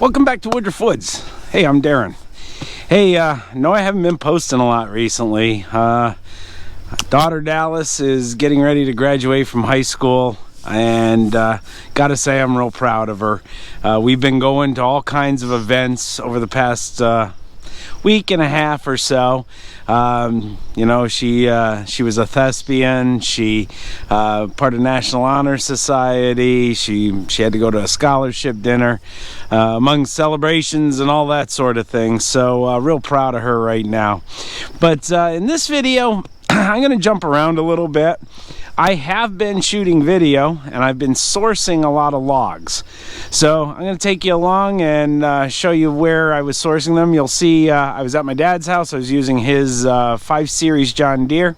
Welcome back to Woodruff Woods. Hey, I'm Darren. Hey, no, I haven't been posting a lot recently. Daughter Dallas is getting ready to graduate from high school, and gotta say I'm real proud of her. We've been going to all kinds of events over the past week and a half or so. You know, she was a thespian. She part of National Honor Society. She had to go to a scholarship dinner, among celebrations and all that sort of thing. So real proud of her right now. But in this video, I'm gonna jump around a little bit. I have been shooting video and I've been sourcing a lot of logs. So I'm going to take you along and show you where I was sourcing them. You'll see I was at my dad's house. I was using his 5 Series John Deere.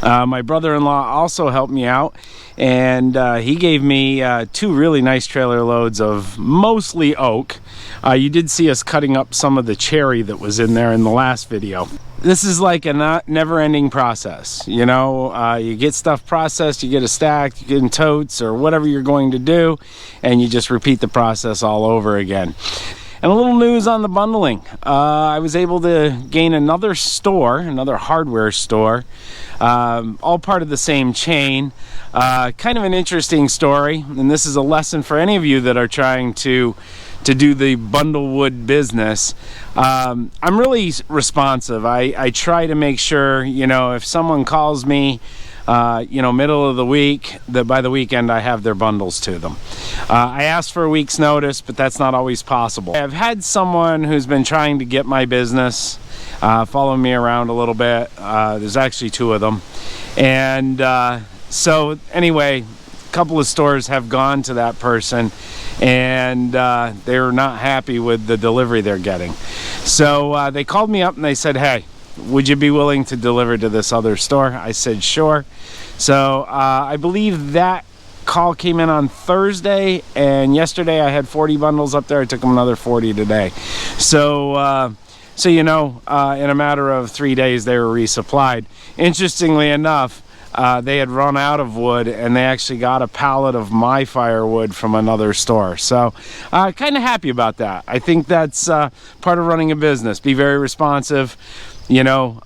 My brother-in-law also helped me out, and he gave me 2 really nice trailer loads of mostly oak. You did see us cutting up some of the cherry that was in there in the last video. This is like a never-ending process. You know, you get stuff processed, you get it stacked, you get in totes or whatever you're going to do, and you just repeat the process all over again. And a little news on the bundling. I was able to gain another store, another hardware store, all part of the same chain. Kind of an interesting story, and this is a lesson for any of you that are trying to do the bundle wood business. I'm really responsive. I try to make sure, you know, if someone calls me, you know, middle of the week, that by the weekend I have their bundles to them. I asked for a week's notice, but that's not always possible. I've had someone who's been trying to get my business, following me around a little bit. There's actually 2 of them. And so anyway, a couple of stores have gone to that person, and they're not happy with the delivery they're getting. So they called me up and they said, hey, would you be willing to deliver to this other store? I said sure. So I believe that call came in on Thursday, and yesterday I had 40 bundles up there. I took them another 40 today. So you know, in a matter of 3 days they were resupplied. Interestingly enough, they had run out of wood, and they actually got a pallet of my firewood from another store. So kind of happy about that. I think that's part of running a business. Be very responsive, you know,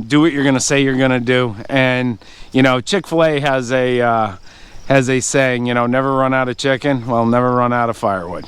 do what you're going to say you're going to do. And, you know, Chick-fil-A has a saying, you know, never run out of chicken. Well, never run out of firewood.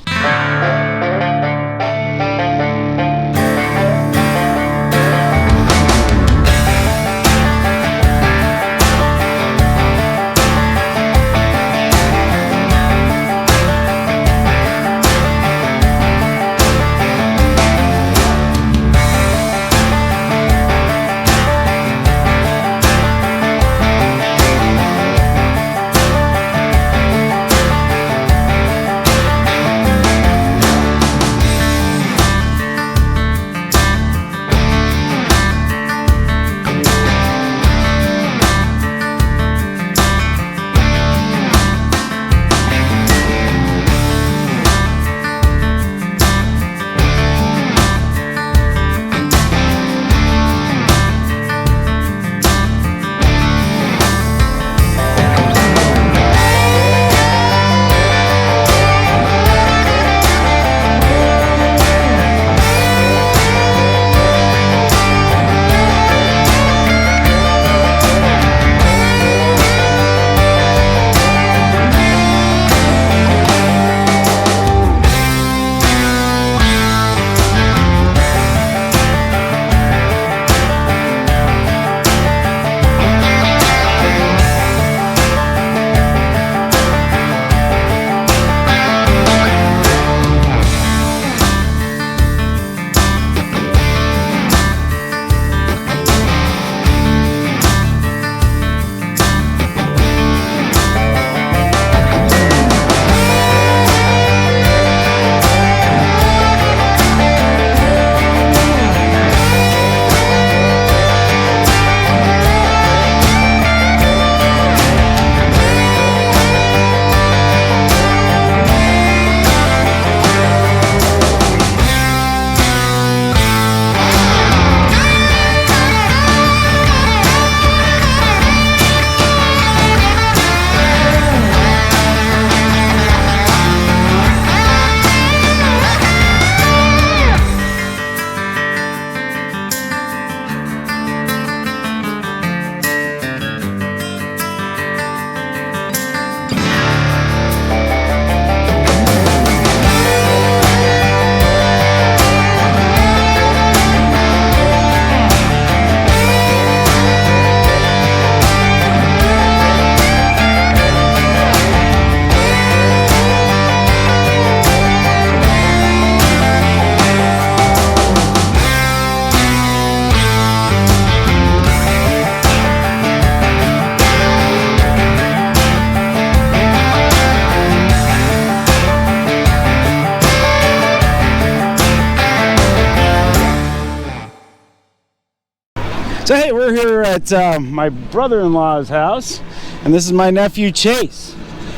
So hey, we're here at my brother-in-law's house, and this is my nephew Chase.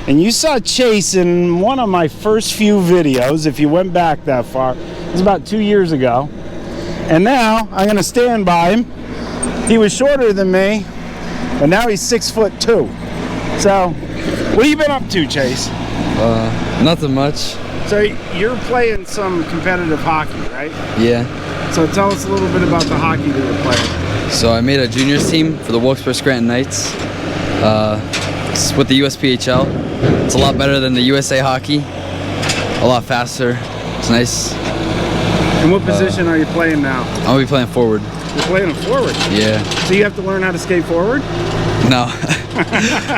And you saw Chase in one of my first few videos, if you went back that far. It was about 2 years ago. And now I'm gonna stand by him. He was shorter than me, but now he's 6'2". So, what have you been up to, Chase? Nothing much. So you're playing some competitive hockey, right? Yeah. So tell us a little bit about the hockey that you're playing. So I made a juniors team for the Wilkes-Barre Scranton Knights. It's with the USPHL. It's a lot better than the USA hockey. A lot faster. It's nice. And what position are you playing now? I'll be playing forward. You're playing a forward? Yeah. So you have to learn how to skate forward? No.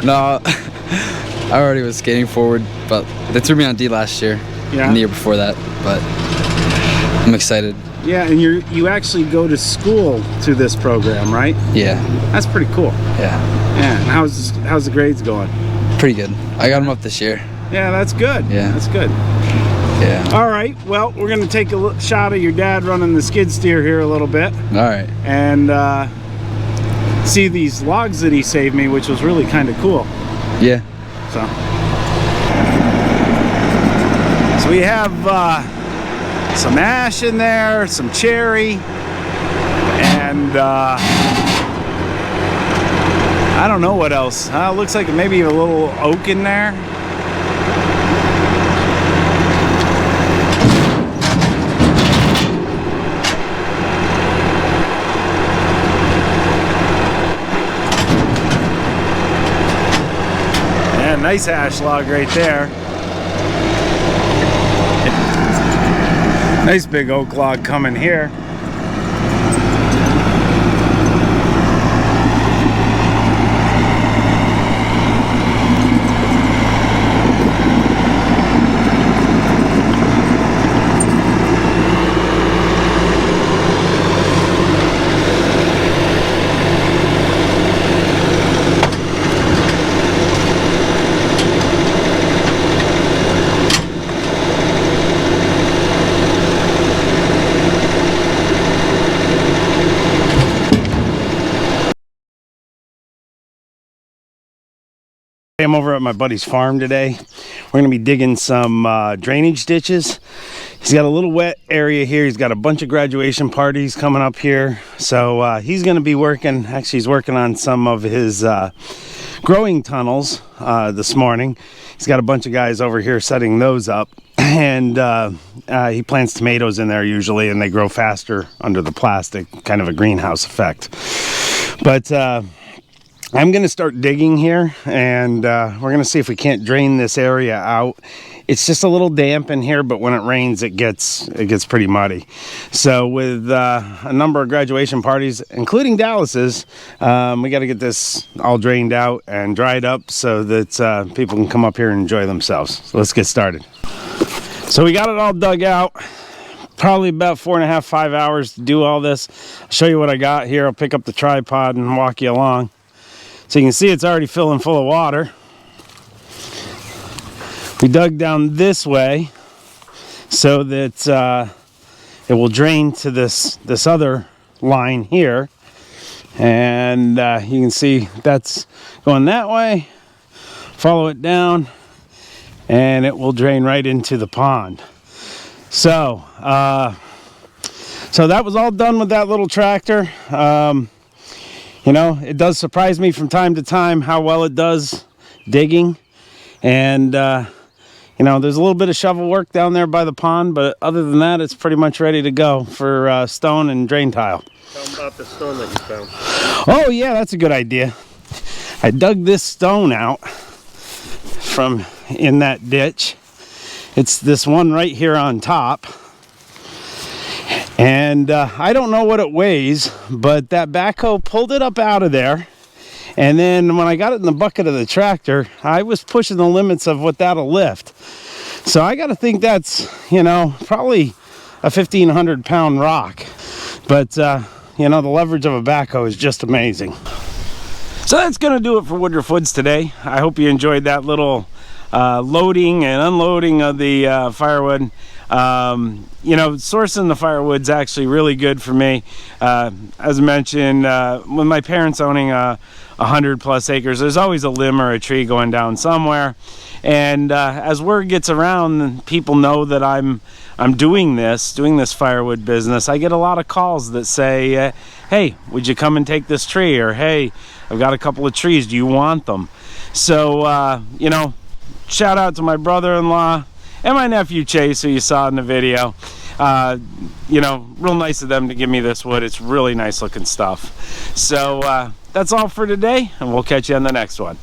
No. I already was skating forward, but they threw me on D last year. Yeah. And the year before that, but I'm excited. Yeah, and you actually go to school to this program, right? Yeah. That's pretty cool. Yeah. Yeah. And how's the grades going? Pretty good. I got them up this year. Yeah, that's good. Yeah. That's good. Yeah. All right. Well, we're gonna take a shot of your dad running the skid steer here a little bit. All right. And see these logs that he saved me, which was really kind of cool. Yeah. So we have some ash in there, some cherry, and I don't know what else. Looks like maybe a little oak in there. Yeah, nice ash log right there. Nice big oak log coming here. I'm over at my buddy's farm today. We're going to be digging some drainage ditches. He's got a little wet area here. He's got a bunch of graduation parties coming up here. So he's going to be working, actually he's working on some of his growing tunnels this morning. He's got a bunch of guys over here setting those up. And he plants tomatoes in there usually, and they grow faster under the plastic, kind of a greenhouse effect. But I'm going to start digging here, and we're going to see if we can't drain this area out. It's just a little damp in here, but when it rains, it gets pretty muddy. So with a number of graduation parties, including Dallas's, we got to get this all drained out and dried up so that people can come up here and enjoy themselves. So let's get started. So we got it all dug out. Probably about 4.5, 5 hours to do all this. I'll show you what I got here. I'll pick up the tripod and walk you along. So you can see it's already filling full of water. We dug down this way so that it will drain to this other line here. And you can see that's going that way. Follow it down and it will drain right into the pond. So, so that was all done with that little tractor. You know, it does surprise me from time to time how well it does digging. And, you know, there's a little bit of shovel work down there by the pond, but other than that, it's pretty much ready to go for stone and drain tile. Tell them about the stone that you found. Oh, yeah, that's a good idea. I dug this stone out from in that ditch. It's this one right here on top. And I don't know what it weighs, but that backhoe pulled it up out of there. And then when I got it in the bucket of the tractor, I was pushing the limits of what that'll lift. So I got to think that's, you know, probably a 1,500 pound rock. But, you know, the leverage of a backhoe is just amazing. So that's going to do it for Woodruff Woods today. I hope you enjoyed that little loading and unloading of the firewood. You know, sourcing the firewood's actually really good for me. As I mentioned, with my parents owning 100+ acres, there's always a limb or a tree going down somewhere. And as word gets around and people know that I'm doing this firewood business, I get a lot of calls that say, hey, would you come and take this tree? Or, hey, I've got a couple of trees, do you want them? So, you know, shout out to my brother-in-law and my nephew Chase, who you saw in the video. You know, real nice of them to give me this wood. It's really nice looking stuff. So that's all for today, and we'll catch you on the next one.